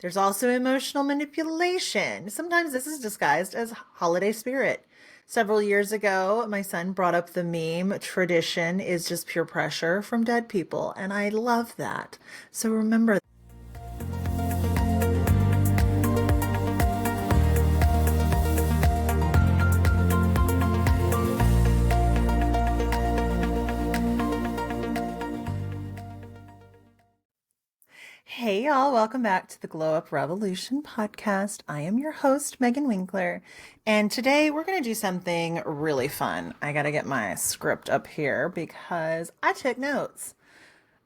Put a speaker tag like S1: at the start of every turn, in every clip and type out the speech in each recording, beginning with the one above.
S1: There's also emotional manipulation. Sometimes this is disguised as holiday spirit. Several years ago, my son brought up the meme, tradition is just pure pressure from dead people, and I love that. So remember. Hey y'all, welcome back to the Glow Up Revolution podcast. I am your host, Megan Winkler, and today we're going to do something really fun. I got to get my script up here because I took notes.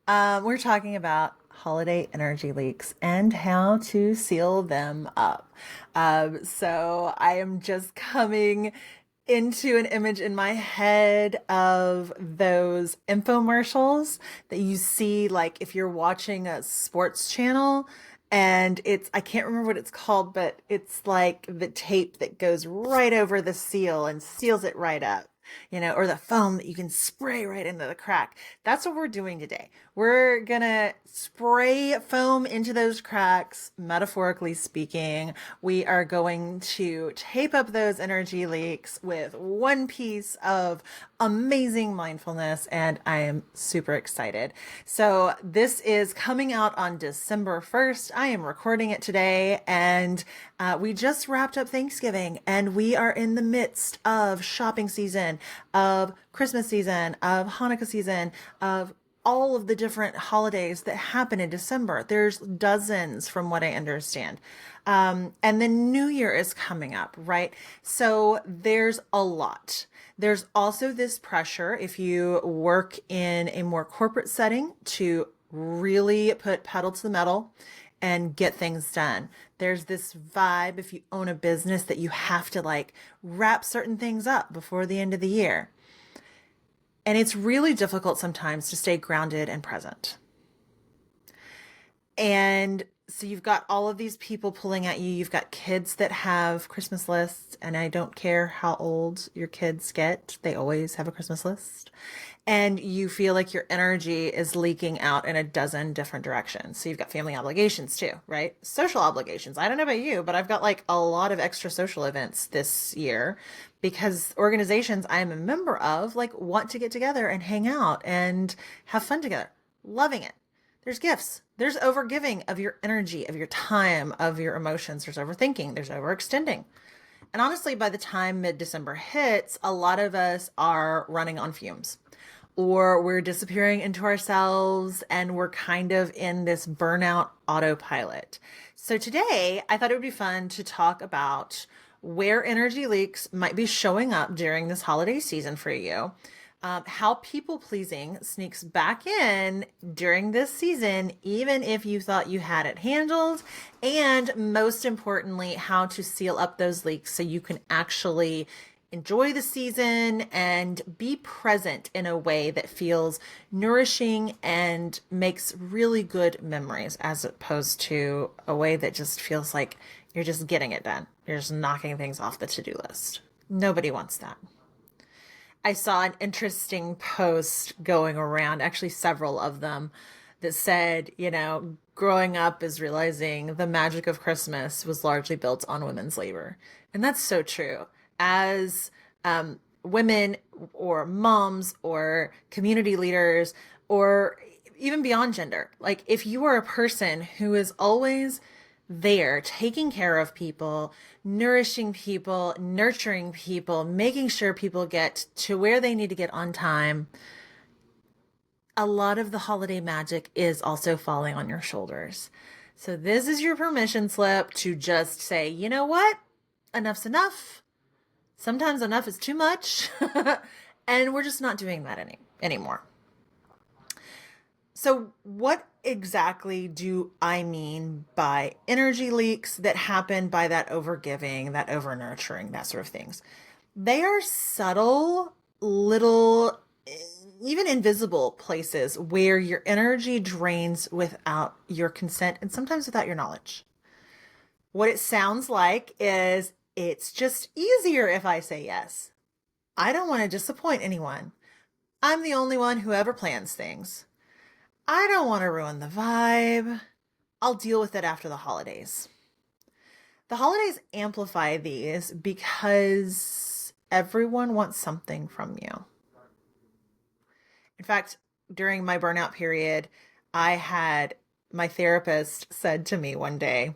S1: We're talking about holiday energy leaks and how to seal them up. So I am just coming into an image in my head of those infomercials that you see, like if you're watching a sports channel and I can't remember what it's called, but it's like the tape that goes right over the seal and seals it right up, or the foam that you can spray right into the crack. That's what we're doing today. We're gonna spray foam into those cracks, metaphorically speaking. We are going to tape up those energy leaks with one piece of amazing mindfulness, and I am super excited. So this is coming out on December 1st. I am recording it today, and we just wrapped up Thanksgiving, and we are in the midst of shopping season, of Christmas season, of Hanukkah season, of all of the different holidays that happen in December. There's dozens from what I understand. And then New Year is coming up, right? So there's a lot. There's also this pressure if you work in a more corporate setting to really put pedal to the metal and get things done. There's this vibe if you own a business that you have to like wrap certain things up before the end of the year. And it's really difficult sometimes to stay grounded and present. And so you've got all of these people pulling at you. You've got kids that have Christmas lists, and I don't care how old your kids get, they always have a Christmas list. And you feel like your energy is leaking out in a dozen different directions. So you've got family obligations too, right? Social obligations. I don't know about you, but I've got like a lot of extra social events this year because organizations I am a member of like want to get together and hang out and have fun together. Loving it. There's gifts. There's overgiving of your energy, of your time, of your emotions. There's overthinking. There's overextending. And honestly, by the time mid-December hits, a lot of us are running on fumes or we're disappearing into ourselves and we're kind of in this burnout autopilot. So today, I thought it would be fun to talk about where energy leaks might be showing up during this holiday season for you, how people pleasing sneaks back in during this season, even if you thought you had it handled, and most importantly, how to seal up those leaks so you can actually enjoy the season and be present in a way that feels nourishing and makes really good memories as opposed to a way that just feels like you're just getting it done. You're just knocking things off the to-do list. Nobody wants that. I saw an interesting post going around, actually several of them, that said, growing up is realizing the magic of Christmas was largely built on women's labor. And that's so true. As women or moms or community leaders or even beyond gender, like if you are a person who is always there taking care of people, nourishing people, nurturing people, making sure people get to where they need to get on time, a lot of the holiday magic is also falling on your shoulders. So this is your permission slip to just say, you know what? Enough's enough. Sometimes enough is too much. And we're just not doing that anymore. So what exactly do I mean by energy leaks that happen by that overgiving, that over nurturing, that sort of things? They are subtle, little, even invisible places where your energy drains without your consent and sometimes without your knowledge. What it sounds like is it's just easier if I say yes. I don't want to disappoint anyone. I'm the only one who ever plans things. I don't want to ruin the vibe. I'll deal with it after the holidays. The holidays amplify these because everyone wants something from you. In fact, during my burnout period, I had my therapist said to me one day,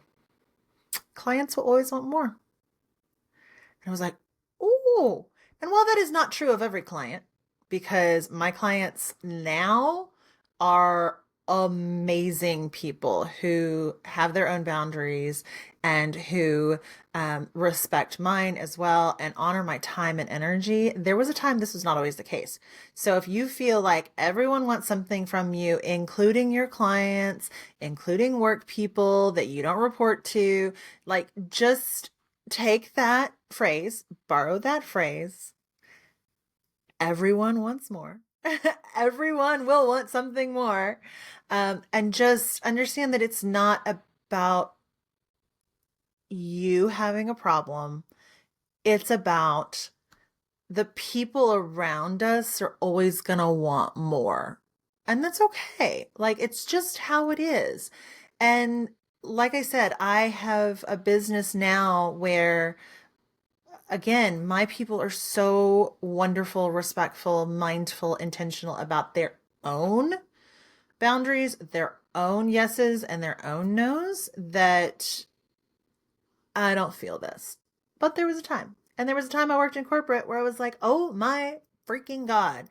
S1: clients will always want more. And I was like, oh. And while that is not true of every client, because my clients now are amazing people who have their own boundaries and who respect mine as well and honor my time and energy. There was a time this was not always the case. So if you feel like everyone wants something from you, including your clients, including work people that you don't report to, like just take that phrase, borrow that phrase. Everyone wants more. Everyone will want something more. And just understand that it's not about you having a problem. It's about the people around us are always going to want more. And that's okay. Like, it's just how it is. And like I said, I have a business now where, again, my people are so wonderful, respectful, mindful, intentional about their own boundaries, their own yeses, and their own nos that I don't feel this. But there was a time. And there was a time I worked in corporate where I was like, oh my freaking God,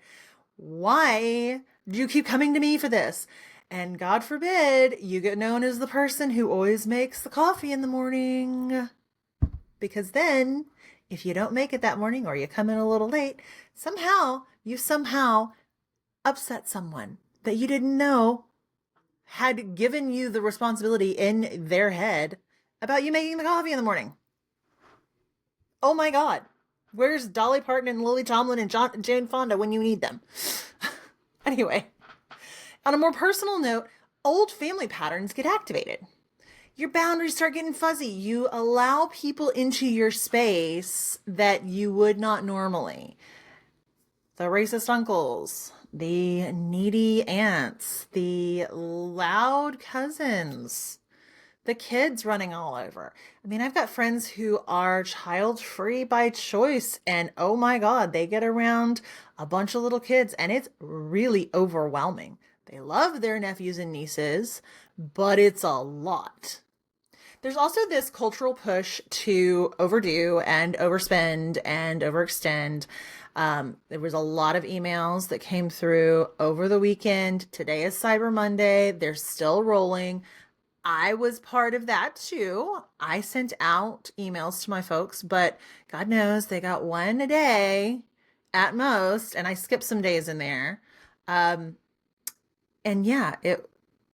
S1: why do you keep coming to me for this? And God forbid you get known as the person who always makes the coffee in the morning. Because then, if you don't make it that morning or you come in a little late, you somehow upset someone that you didn't know had given you the responsibility in their head about you making the coffee in the morning. Oh my God. Where's Dolly Parton and Lily Tomlin and Jane Fonda when you need them? Anyway, on a more personal note, old family patterns get activated. Your boundaries start getting fuzzy. You allow people into your space that you would not normally. The racist uncles, the needy aunts, the loud cousins, the kids running all over. I mean, I've got friends who are child free by choice, and oh my God, they get around a bunch of little kids, and it's really overwhelming. They love their nephews and nieces, but it's a lot. There's also this cultural push to overdo and overspend and overextend. There was a lot of emails that came through over the weekend. Today is Cyber Monday. They're still rolling. I was part of that too. I sent out emails to my folks, but God knows they got one a day at most, and I skipped some days in there. Um, and yeah, it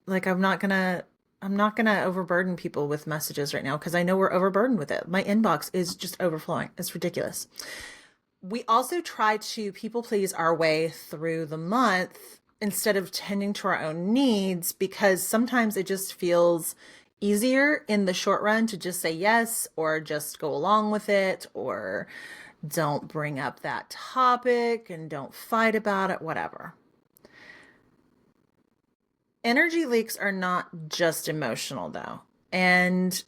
S1: like I'm not gonna overburden people with messages right now because I know we're overburdened with it. My inbox is just overflowing. It's ridiculous. We also try to people please our way through the month instead of tending to our own needs because sometimes it just feels easier in the short run to just say yes or just go along with it or don't bring up that topic and don't fight about it, whatever. Energy leaks are not just emotional though. And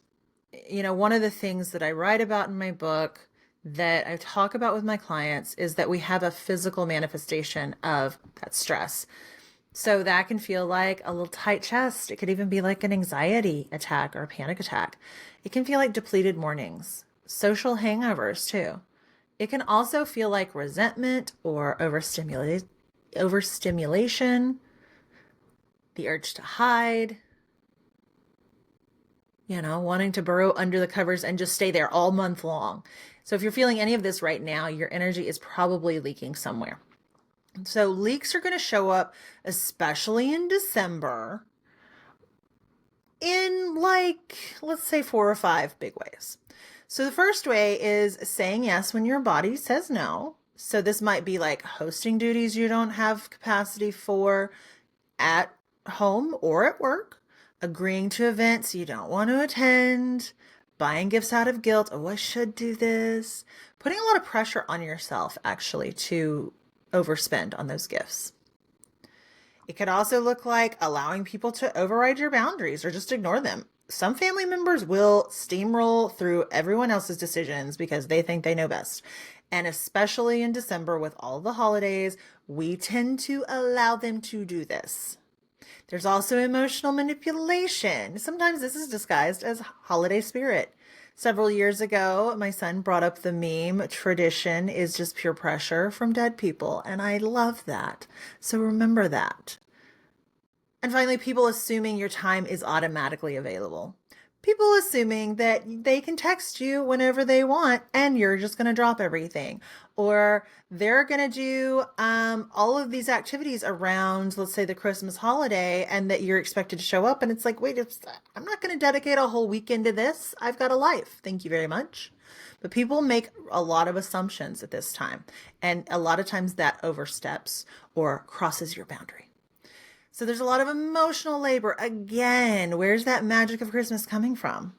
S1: one of the things that I write about in my book that I talk about with my clients is that we have a physical manifestation of that stress. So that can feel like a little tight chest. It could even be like an anxiety attack or a panic attack. It can feel like depleted mornings, social hangovers too. It can also feel like resentment or overstimulation, the urge to hide, wanting to burrow under the covers and just stay there all month long. So if you're feeling any of this right now, your energy is probably leaking somewhere. So leaks are going to show up, especially in December, in let's say 4 or 5 big ways. So the first way is saying yes when your body says no. So this might be like hosting duties you don't have capacity for at home or at work, agreeing to events you don't want to attend, buying gifts out of guilt. Oh, I should do this. Putting a lot of pressure on yourself actually to overspend on those gifts. It could also look like allowing people to override your boundaries or just ignore them. Some family members will steamroll through everyone else's decisions because they think they know best. And especially in December with all the holidays, we tend to allow them to do this. There's also emotional manipulation. Sometimes this is disguised as holiday spirit. Several years ago, my son brought up the meme, tradition is just pure pressure from dead people, and I love that. So remember that. And finally, people assuming your time is automatically available. People assuming that they can text you whenever they want and you're just going to drop everything. Or they're going to do all of these activities around, let's say, the Christmas holiday, and that you're expected to show up. And it's like, wait, I'm not going to dedicate a whole weekend to this. I've got a life. Thank you very much. But people make a lot of assumptions at this time. And a lot of times that oversteps or crosses your boundary. So there's a lot of emotional labor. Again, where's that magic of Christmas coming from?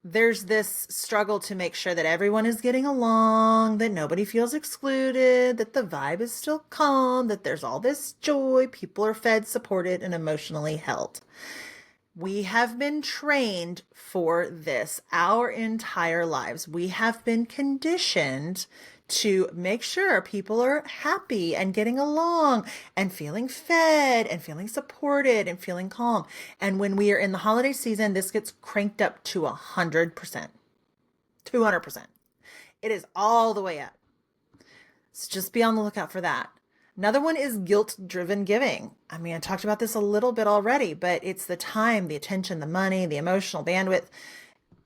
S1: There's this struggle to make sure that everyone is getting along, that nobody feels excluded, that the vibe is still calm, that there's all this joy, people are fed, supported, and emotionally held. We have been trained for this our entire lives. We have been conditioned to make sure people are happy and getting along and feeling fed and feeling supported and feeling calm. And when we are in the holiday season, this gets cranked up to 100%, 200%. It is all the way up. So just be on the lookout for that. Another one is guilt-driven giving. I mean, I talked about this a little bit already, but it's the time, the attention, the money, the emotional bandwidth.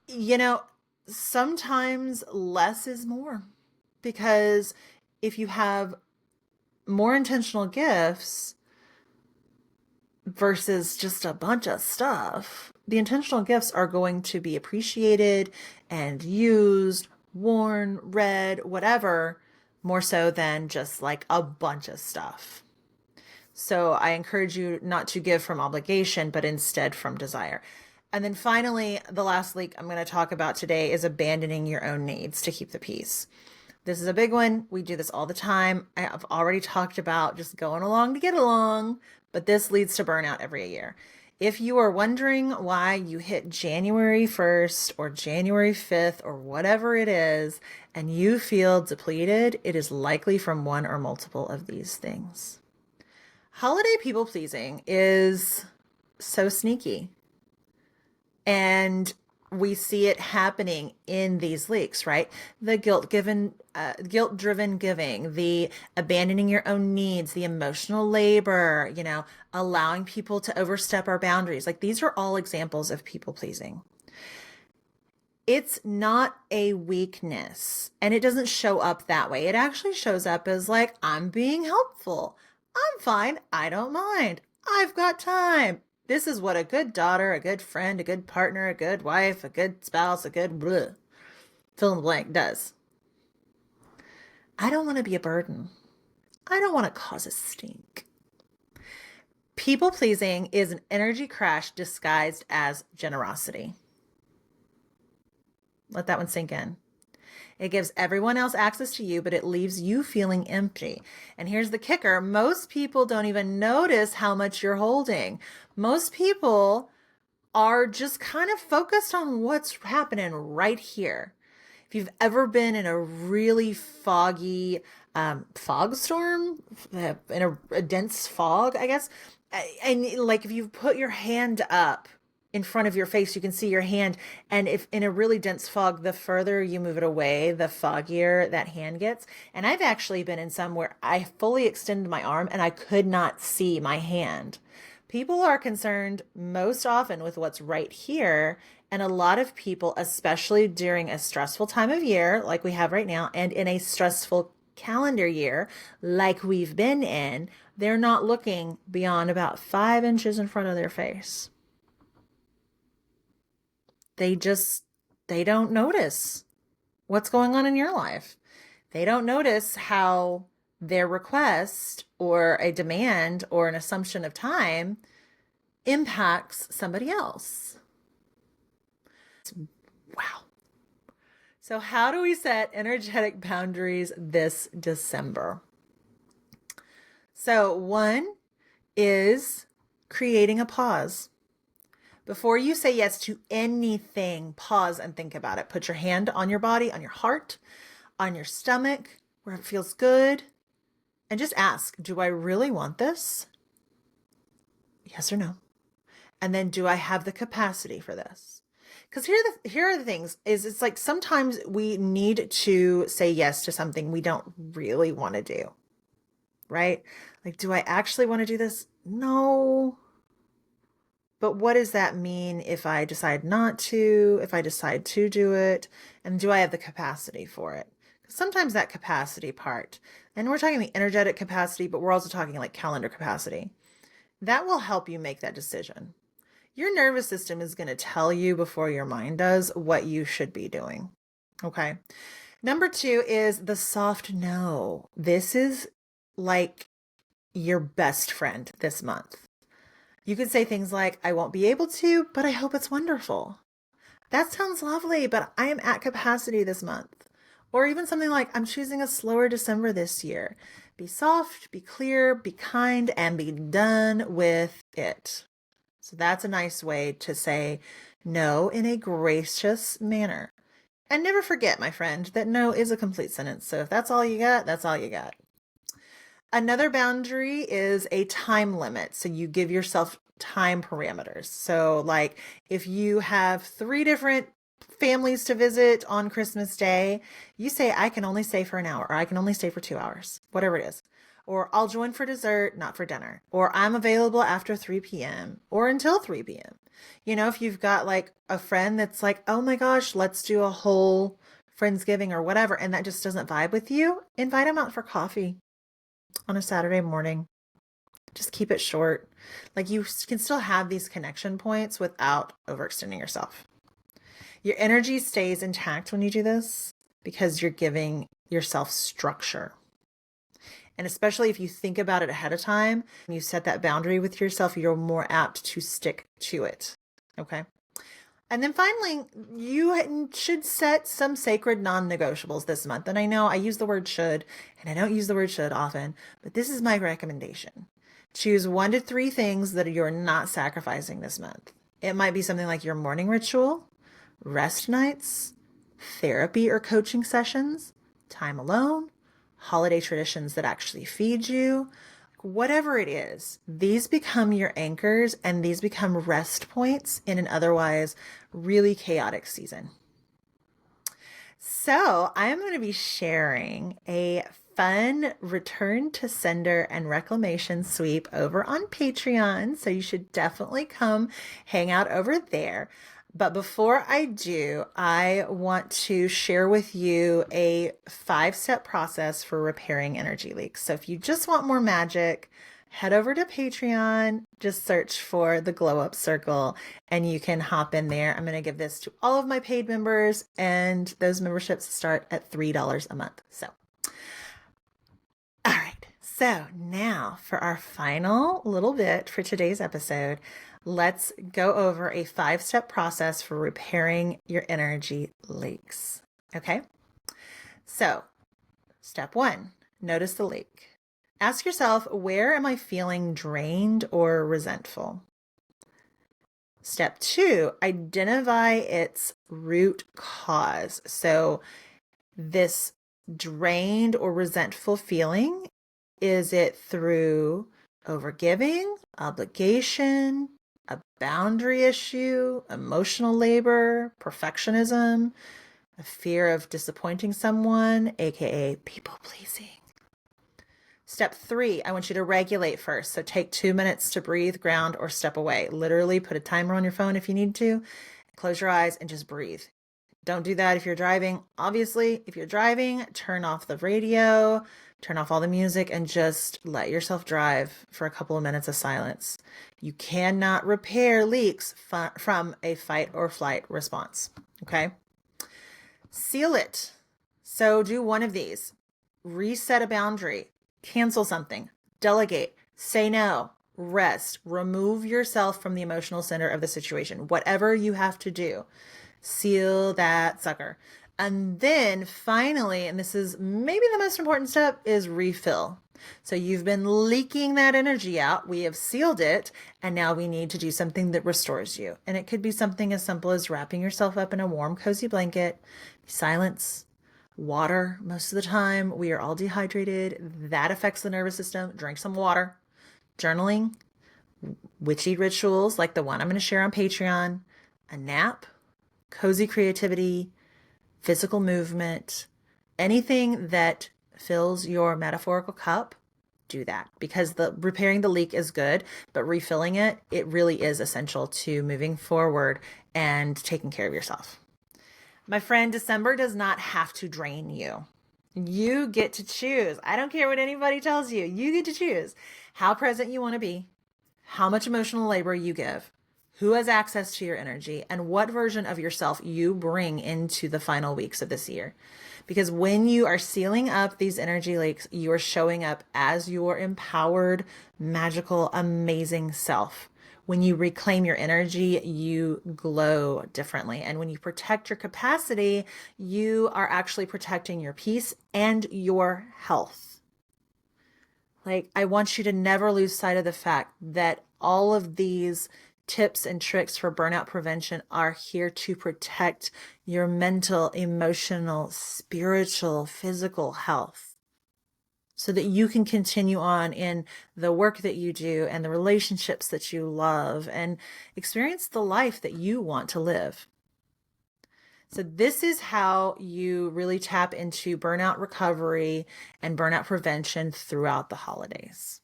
S1: You know, sometimes less is more, because if you have more intentional gifts versus just a bunch of stuff, the intentional gifts are going to be appreciated and used, worn, read, whatever, more so than just like a bunch of stuff. So I encourage you not to give from obligation, but instead from desire. And then finally, the last leak I'm going to talk about today is abandoning your own needs to keep the peace. This is a big one. We do this all the time. I've already talked about just going along to get along, but this leads to burnout every year. If you are wondering why you hit January 1st or January 5th or whatever it is, and you feel depleted, it is likely from one or multiple of these things. Holiday people pleasing is so sneaky. And we see it happening in these leaks, right? The guilt-driven giving, the abandoning your own needs, the emotional labor, allowing people to overstep our boundaries. Like, these are all examples of people pleasing. It's not a weakness, and it doesn't show up that way. It actually shows up as like, I'm being helpful. I'm fine. I don't mind. I've got time. This is what a good daughter, a good friend, a good partner, a good wife, a good spouse, a good bleh, fill in the blank does. I don't want to be a burden. I don't want to cause a stink. People pleasing is an energy crash disguised as generosity. Let that one sink in. It gives everyone else access to you, but it leaves you feeling empty. And here's the kicker. Most people don't even notice how much you're holding. Most people are just kind of focused on what's happening right here. If you've ever been in a really foggy fog storm, in a dense fog, I guess, and like if you put your hand up in front of your face, you can see your hand. And if in a really dense fog, the further you move it away, the foggier that hand gets. And I've actually been in some where I fully extended my arm and I could not see my hand. People are concerned most often with what's right here. And a lot of people, especially during a stressful time of year like we have right now, and in a stressful calendar year like we've been in, they're not looking beyond about 5 inches in front of their face. They don't notice what's going on in your life. They don't notice how their request or a demand or an assumption of time impacts somebody else. Wow. So how do we set energetic boundaries this December? So 1, is creating a pause. Before you say yes to anything, pause and think about it. Put your hand on your body, on your heart, on your stomach, where it feels good, and just ask, do I really want this? Yes or no? And then do I have the capacity for this? Because here are the things is it's like sometimes we need to say yes to something we don't really want to do, right? Like, do I actually want to do this? No. But what does that mean if I decide not to, if I decide to do it? And do I have the capacity for it? Because sometimes that capacity part, and we're talking the energetic capacity, but we're also talking like calendar capacity, that will help you make that decision. Your nervous system is going to tell you before your mind does what you should be doing. Okay. Number 2 is the soft no. This is like your best friend this month. You could say things like, I won't be able to, but I hope it's wonderful. That sounds lovely, but I am at capacity this month. Or even something like, I'm choosing a slower December this year. Be soft, be clear, be kind, and be done with it. So that's a nice way to say no in a gracious manner. And never forget, my friend, that no is a complete sentence. So if that's all you got, that's all you got. Another boundary is a time limit. So you give yourself time parameters. So like if you have 3 different families to visit on Christmas Day, you say, I can only stay for an hour, or I can only stay for 2 hours, whatever it is. Or I'll join for dessert, not for dinner. Or I'm available after 3 p.m. or until 3 p.m. You know, if you've got like a friend that's like, oh my gosh, let's do a whole Friendsgiving or whatever, and that just doesn't vibe with you, invite them out for coffee on a Saturday morning. Just keep it short. Like you can still have these connection points without overextending yourself. Your energy stays intact when you do this because you're giving yourself structure. And especially if you think about it ahead of time and you set that boundary with yourself, you're more apt to stick to it. Okay. And then finally, you should set some sacred non-negotiables this month. And I know I use the word should, and I don't use the word should often, but this is my recommendation. Choose 1 to 3 things that you're not sacrificing this month. It might be something like your morning ritual, rest nights, therapy or coaching sessions, time alone, holiday traditions that actually feed you, whatever it is, these become your anchors and these become rest points in an otherwise really chaotic season. So I'm going to be sharing a fun return to sender and reclamation sweep over on Patreon. So you should definitely come hang out over there. But before I do, I want to share with you a 5-step process for repairing energy leaks. So if you just want more magic, head over to Patreon, just search for the Glow Up Circle, and you can hop in there. I'm going to give this to all of my paid members, and those memberships start at $3 a month. So, all right. So now for our final little bit for today's episode, let's go over a 5-step process for repairing your energy leaks. Okay. So step 1, notice the leak. Ask yourself, where am I feeling drained or resentful? Step 2, identify its root cause. So this drained or resentful feeling, is it through overgiving, obligation, a boundary issue, emotional labor, perfectionism, a fear of disappointing someone, aka people pleasing? Step 3, I want you to regulate first. So take 2 minutes to breathe, ground, or step away. Literally put a timer on your phone if you need to. Close your eyes and just breathe. Don't do that if you're driving. Obviously, if you're driving, turn off the radio, turn off all the music, and just let yourself drive for a couple of minutes of silence. You cannot repair leaks from a fight or flight response. Okay? Seal it. So do one of these. Reset a boundary. Cancel something. Delegate. Say no. Rest. Remove yourself from the emotional center of the situation. Whatever you have to do. Seal that sucker. And then finally, and this is maybe the most important step, is refill. So you've been leaking that energy out. We have sealed it. And now we need to do something that restores you. And it could be something as simple as wrapping yourself up in a warm, cozy blanket, silence, water. Most of the time, we are all dehydrated. That affects the nervous system. Drink some water, journaling, witchy rituals like the one I'm going to share on Patreon, a nap, cozy creativity, physical movement, anything that fills your metaphorical cup, do that, because the repairing the leak is good, but refilling it, it really is essential to moving forward and taking care of yourself. My friend, December does not have to drain you. You get to choose. I don't care what anybody tells you. You get to choose how present you want to be, how much emotional labor you give, who has access to your energy, and what version of yourself you bring into the final weeks of this year. Because when you are sealing up these energy leaks, you are showing up as your empowered, magical, amazing self. When you reclaim your energy, you glow differently. And when you protect your capacity, you are actually protecting your peace and your health. Like, I want you to never lose sight of the fact that all of these tips and tricks for burnout prevention are here to protect your mental, emotional, spiritual, physical health so that you can continue on in the work that you do and the relationships that you love and experience the life that you want to live. So this is how you really tap into burnout recovery and burnout prevention throughout the holidays.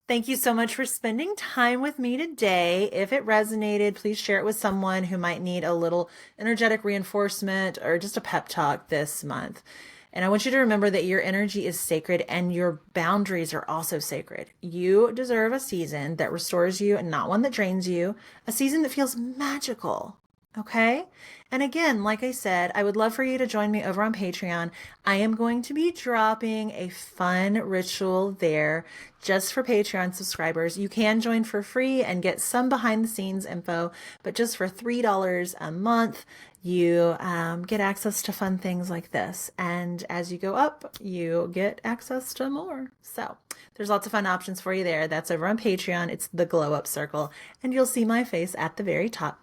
S1: Thank you so much for spending time with me today. If it resonated, please share it with someone who might need a little energetic reinforcement or just a pep talk this month. And I want you to remember that your energy is sacred and your boundaries are also sacred. You deserve a season that restores you and not one that drains you, a season that feels magical. Okay? And again, like I said, I would love for you to join me over on Patreon. I am going to be dropping a fun ritual there just for Patreon subscribers. You can join for free and get some behind the scenes info, but just for $3 a month, you get access to fun things like this. And as you go up, you get access to more. So there's lots of fun options for you there. That's over on Patreon. It's the Glow Up Circle, and you'll see my face at the very top.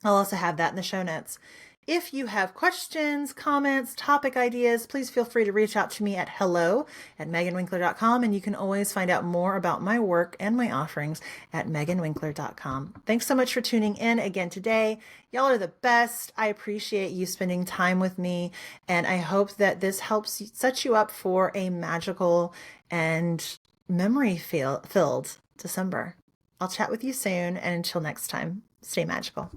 S1: I'll also have that in the show notes. If you have questions, comments, topic ideas, please feel free to reach out to me at hello@meganwinkler.com, and you can always find out more about my work and my offerings at meganwinkler.com. Thanks so much for tuning in again today. Y'all are the best. I appreciate you spending time with me, and I hope that this helps set you up for a magical and memory-filled December. I'll chat with you soon, and until next time, stay magical.